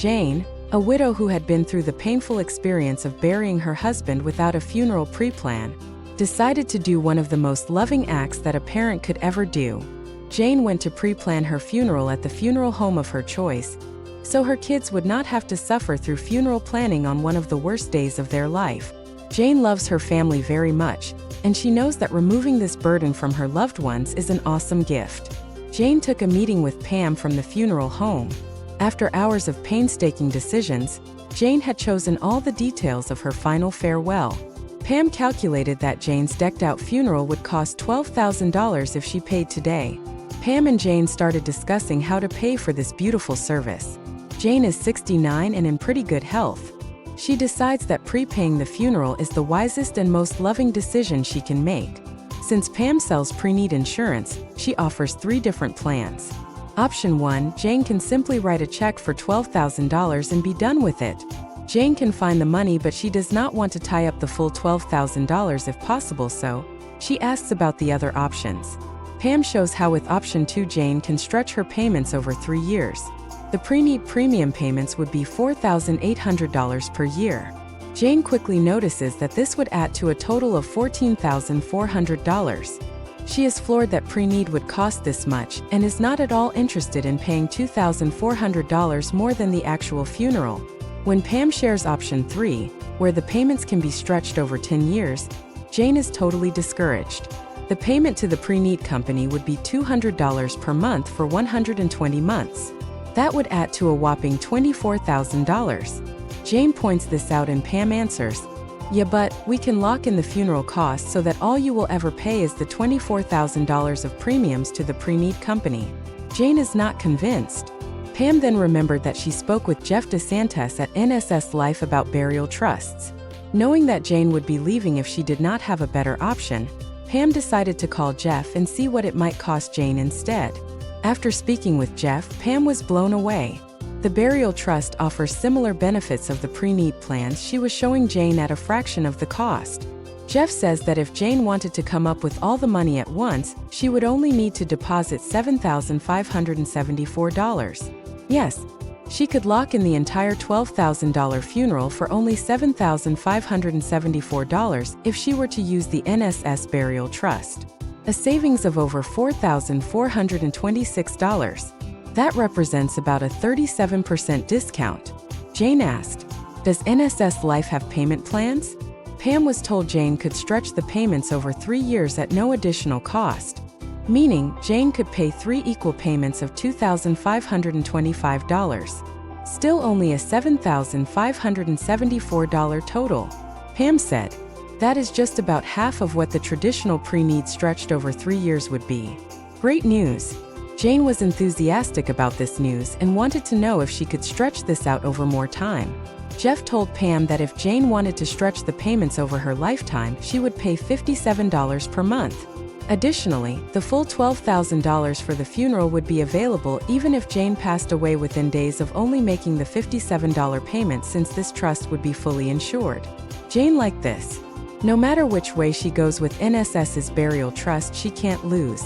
Jane, a widow who had been through the painful experience of burying her husband without a funeral pre-plan, decided to do one of the most loving acts that a parent could ever do. Jane went to pre-plan her funeral at the funeral home of her choice, so her kids would not have to suffer through funeral planning on one of the worst days of their life. Jane loves her family very much, and she knows that removing this burden from her loved ones is an awesome gift. Jane took a meeting with Pam from the funeral home. After hours of painstaking decisions, Jane had chosen all the details of her final farewell. Pam calculated that Jane's decked-out funeral would cost $12,000 if she paid today. Pam and Jane started discussing how to pay for this beautiful service. Jane is 69 and in pretty good health. She decides that prepaying the funeral is the wisest and most loving decision she can make. Since Pam sells pre-need insurance, she offers 3 different plans. Option 1, Jane can simply write a check for $12,000 and be done with it. Jane can find the money, but she does not want to tie up the full $12,000 if possible, so she asks about the other options. Pam shows how with option 2 Jane can stretch her payments over 3 years. The pre-need premium payments would be $4,800 per year. Jane quickly notices that this would add to a total of $14,400. She is floored that pre-need would cost this much and is not at all interested in paying $2,400 more than the actual funeral. When Pam shares option 3, where the payments can be stretched over 10 years, Jane is totally discouraged. The payment to the pre-need company would be $200 per month for 120 months. That would add to a whopping $24,000. Jane points this out and Pam answers, "Yeah, but we can lock in the funeral costs so that all you will ever pay is the $24,000 of premiums to the pre-need company." Jane is not convinced. Pam then remembered that she spoke with Jeff DeSantis at NSS Life about burial trusts. Knowing that Jane would be leaving if she did not have a better option, Pam decided to call Jeff and see what it might cost Jane instead. After speaking with Jeff, Pam was blown away. The burial trust offers similar benefits of the pre-need plans she was showing Jane at a fraction of the cost. Jeff says that if Jane wanted to come up with all the money at once, she would only need to deposit $7,574. Yes, she could lock in the entire $12,000 funeral for only $7,574 if she were to use the NSS Burial Trust. A savings of over $4,426. That represents about a 37% discount. Jane asked, "Does NSS Life have payment plans?" Pam was told Jane could stretch the payments over 3 years at no additional cost, meaning Jane could pay 3 equal payments of $2,525. Still only a $7,574 total. Pam said, "That is just about half of what the traditional pre-need stretched over 3 years would be." Great news! Jane was enthusiastic about this news and wanted to know if she could stretch this out over more time. Jeff told Pam that if Jane wanted to stretch the payments over her lifetime, she would pay $57 per month. Additionally, the full $12,000 for the funeral would be available even if Jane passed away within days of only making the $57 payment, since this trust would be fully insured. Jane liked this. No matter which way she goes with NSS's burial trust, she can't lose.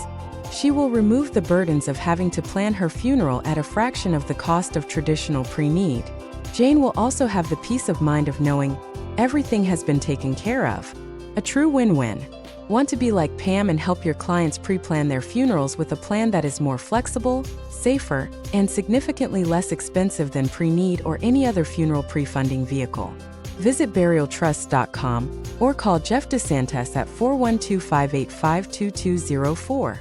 She will remove the burdens of having to plan her funeral at a fraction of the cost of traditional pre-need. Jane will also have the peace of mind of knowing everything has been taken care of. A true win-win. Want to be like Pam and help your clients pre-plan their funerals with a plan that is more flexible, safer, and significantly less expensive than pre-need or any other funeral pre-funding vehicle? Visit burialtrust.com or call Jeff DeSantis at 412-585-2204.